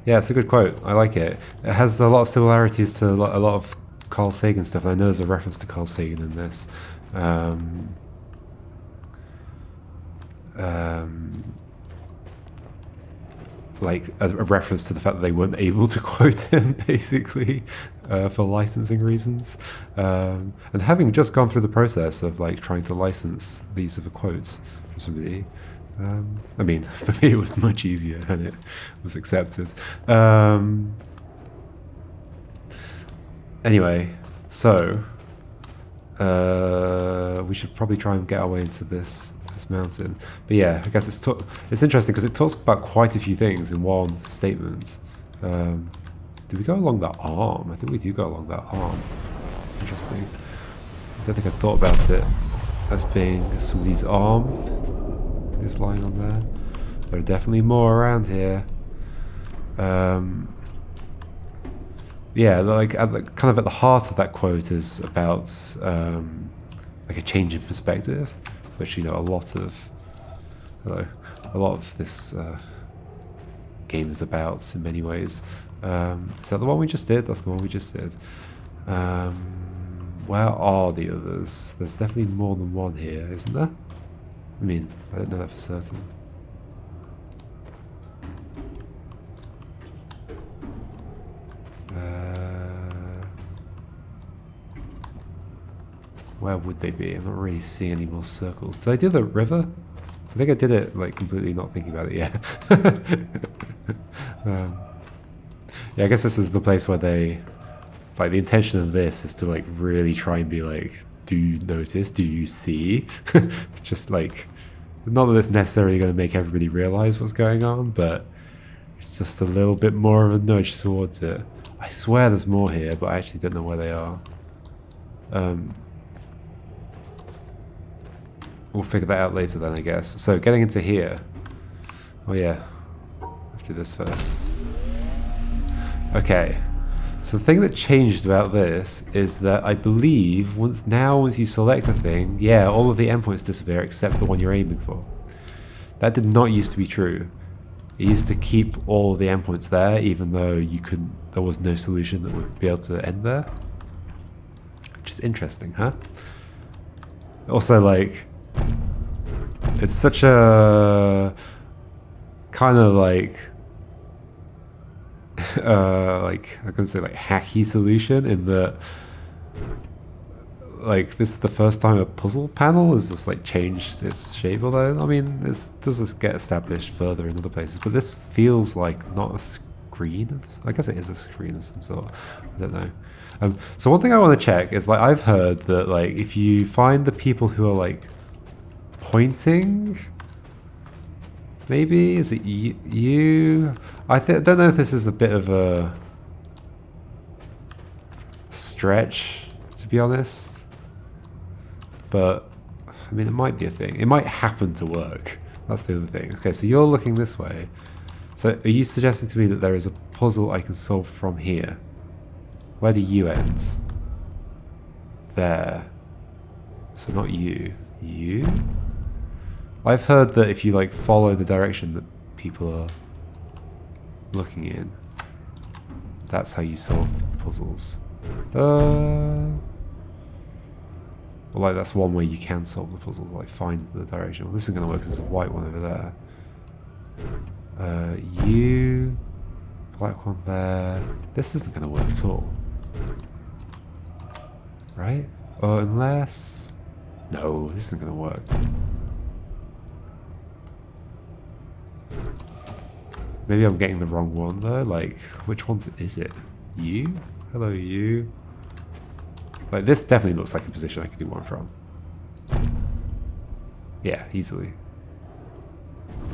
it's a good quote. I like it. It has a lot of similarities to a lot of Carl Sagan stuff. I know there's a reference to Carl Sagan in this. Like a reference to the fact that they weren't able to quote him, basically, for licensing reasons. And having just gone through the process of like trying to license these other quotes from somebody, I mean, for me it was much easier and it was accepted. Anyway, so we should probably try and get our way into this mountain. But yeah, I guess it's interesting because it talks about quite a few things in one statement. Do we go along that arm? I think we do go along that arm. Interesting. I don't think I thought about it as being somebody's arm is lying on there. There are definitely more around here. Yeah, like kind of at the heart of that quote is about like a change in perspective, which a lot of this game is about in many ways. Is that the one we just did? That's the one we just did. Where are the others? There's definitely more than one here, isn't there? I mean, I don't know that for certain. Where would they be? I'm not really seeing any more circles. Did I do the river? I think I did it like completely not thinking about it yet. Yeah, I guess this is the place where they, like, the intention of this is to like really try and be like, do you notice? Do you see? Just like, not that it's necessarily going to make everybody realize what's going on, but it's just a little bit more of a nudge towards it. I swear there's more here, but I actually don't know where they are. We'll figure that out later then, I guess. So getting into here. Oh yeah, let's do this first. Okay, so the thing that changed about this is that I believe once you select a thing, yeah, all of the endpoints disappear except the one you're aiming for. That did not used to be true. It used to keep all of the endpoints there, even though there was no solution that would be able to end there. Which is interesting, huh? Also, like, it's such a kind of like like I can say like hacky solution in that like this is the first time a puzzle panel has just like changed its shape, although I mean this does get established further in other places, but this feels like not a screen. I guess it is a screen of some sort. I don't know. So one thing I want to check is like I've heard that like if you find the people who are like pointing, maybe is it you? I don't know if this is a bit of a stretch, to be honest, but I mean it might be a thing. It might happen to work. That's the other thing. Okay, so you're looking this way. So are you suggesting to me that there is a puzzle I can solve from here? Where do you end? There. So not you. You? I've heard that if you like follow the direction that people are looking in, that's how you solve the puzzles. Well, like that's one way you can solve the puzzles, like find the direction. Well, this isn't going to work because there's a white one over there. You, black one there. This isn't going to work at all, right? Or unless, no, this isn't going to work. Maybe I'm getting the wrong one though. Like, which ones is it? You? Hello, you. Like, this definitely looks like a position I could do one from. Yeah, easily.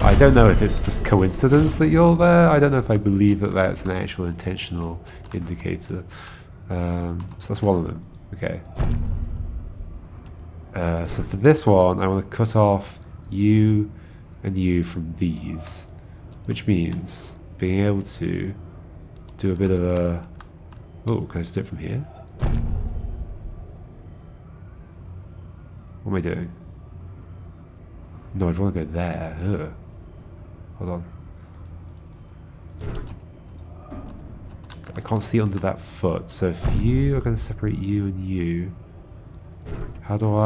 I don't know if it's just coincidence that you're there. I don't know if I believe that that's an actual intentional indicator. So that's one of them. Okay. So for this one, I want to cut off you and you from these, which means being able to do a bit of a... Oh, can I just do it from here? What am I doing? No, I'd want to go there. Ugh. Hold on. I can't see under that foot, so for you, I'm going to separate you and you. Where do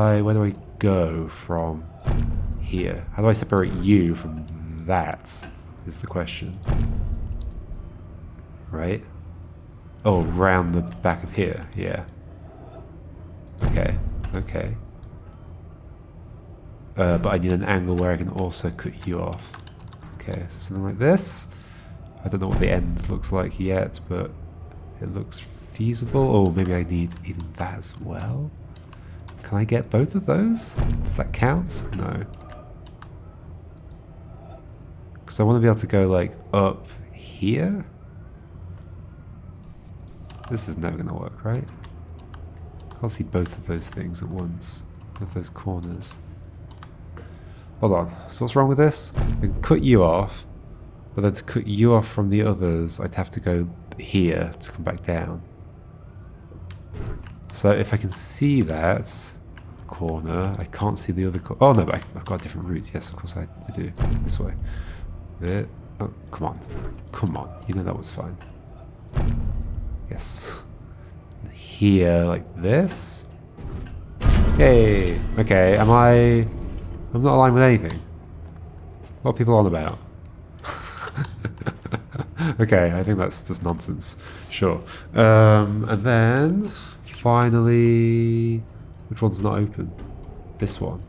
I go from here? How do I separate you from that, is the question. Right? Oh, round the back of here, yeah. Okay, okay. But I need an angle where I can also cut you off. Okay, so something like this. I don't know what the end looks like yet, but it looks feasible. Oh, maybe I need even that as well. Can I get both of those? Does that count? No. Because I want to be able to go like up here. This is never going to work, right? I can't see both of those things at once. Both those corners. Hold on. So what's wrong with this? I can cut you off, but then to cut you off from the others, I'd have to go here to come back down. So if I can see that corner, I can't see the other corner. Oh no, but I've got different routes. Yes, of course I do. This way. There. Oh, come on. Come on. You know that was fine. Yes. Here, like this. Yay. Okay, I'm not aligned with anything. What are people on about? Okay, I think that's just nonsense. Sure. And then, finally... Which one's not open? This one.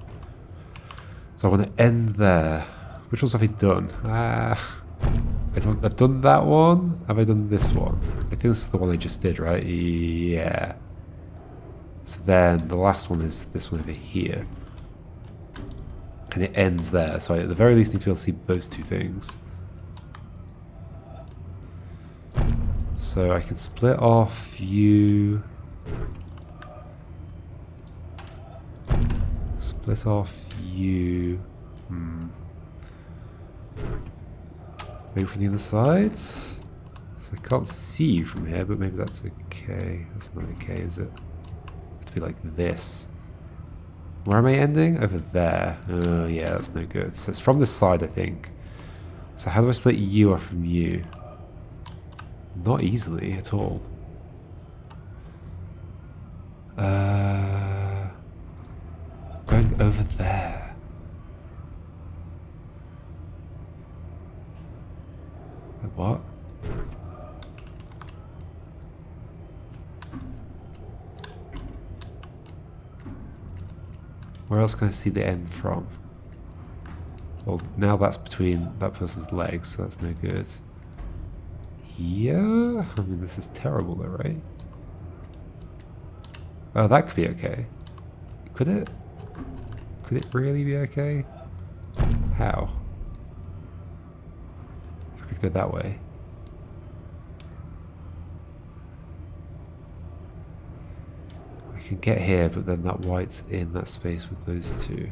So I want to end there. Which ones have I done? I've done that one. Have I done this one? I think this is the one I just did, right? Yeah. So then the last one is this one over here. And it ends there. So I at the very least need to be able to see those two things. So I can split off you. Split off you. Maybe from the other side. So I can't see you from here, but maybe that's okay. That's not okay, is it? It's to be like this. Where am I ending? Over there. Oh, yeah, that's no good. So it's from this side, I think. So how do I split you off from you? Not easily at all. Going over there. Like what? Where else can I see the end from? Well, now that's between that person's legs, so that's no good. Here? I mean, this is terrible though, right? Oh, that could be okay. Could it? Could it really be okay? How? If I could go that way. I can get here, but then that white's in that space with those two.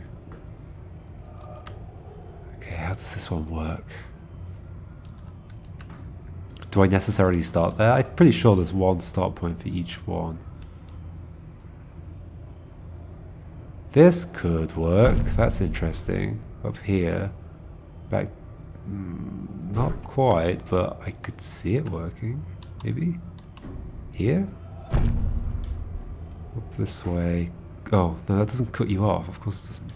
Okay, how does this one work? Do I necessarily start there? I'm pretty sure there's one start point for each one. This could work. That's interesting. Up here. Back. Not quite, but I could see it working. Maybe? Here? Up this way. Oh, no, that doesn't cut you off. Of course it doesn't.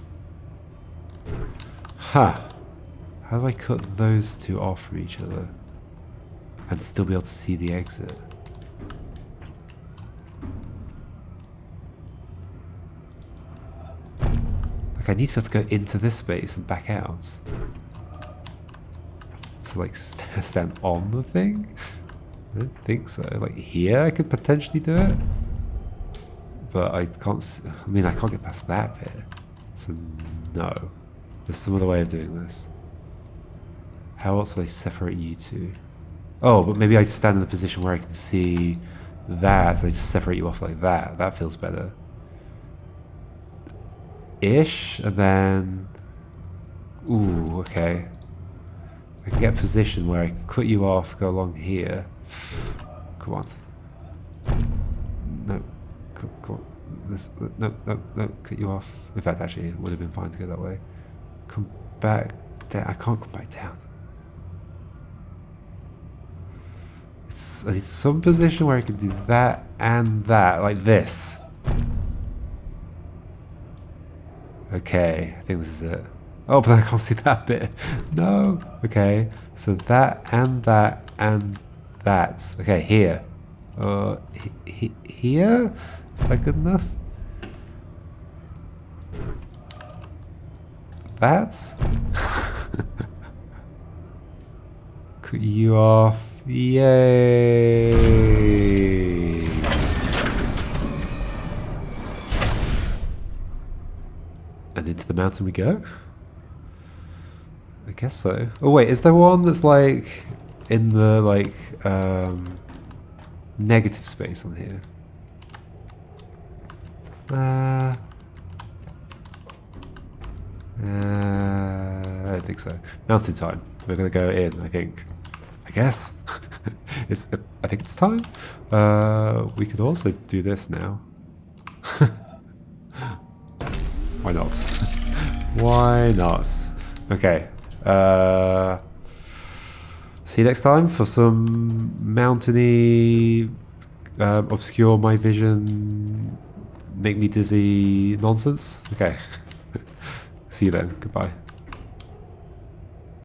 Ha! How do I cut those two off from each other? And still be able to see the exit? Like, I need to be able to go into this space and back out. So, like, stand on the thing? I don't think so. Like, here I could potentially do it. But I can't... I mean, I can't get past that bit. So, no. There's some other way of doing this. How else will I separate you two? Oh, but maybe I stand in a position where I can see that. I just separate you off like that. That feels better. Ish, and then... Ooh, okay. I can get a position where I can cut you off, go along here. Come on. No. Come on. No, cut you off. In fact, actually, it would have been fine to go that way. Come back down. I can't come back down. I need some position where I can do that and that, like this. Okay, I think this is it. Oh, but I can't see that bit. No. Okay, so that and that and that. Okay, here. Here? Is that good enough? That? Cut you off. Yay! And into the mountain we go? I guess so. Oh wait, is there one that's like in the like negative space on here? I don't think so. Mountain time. We're gonna go in, I think. I guess. I think it's time. We could also do this now. Why not? Why not? Okay. See you next time for some mountainy, obscure my vision, make me dizzy nonsense. Okay. See you then. Goodbye.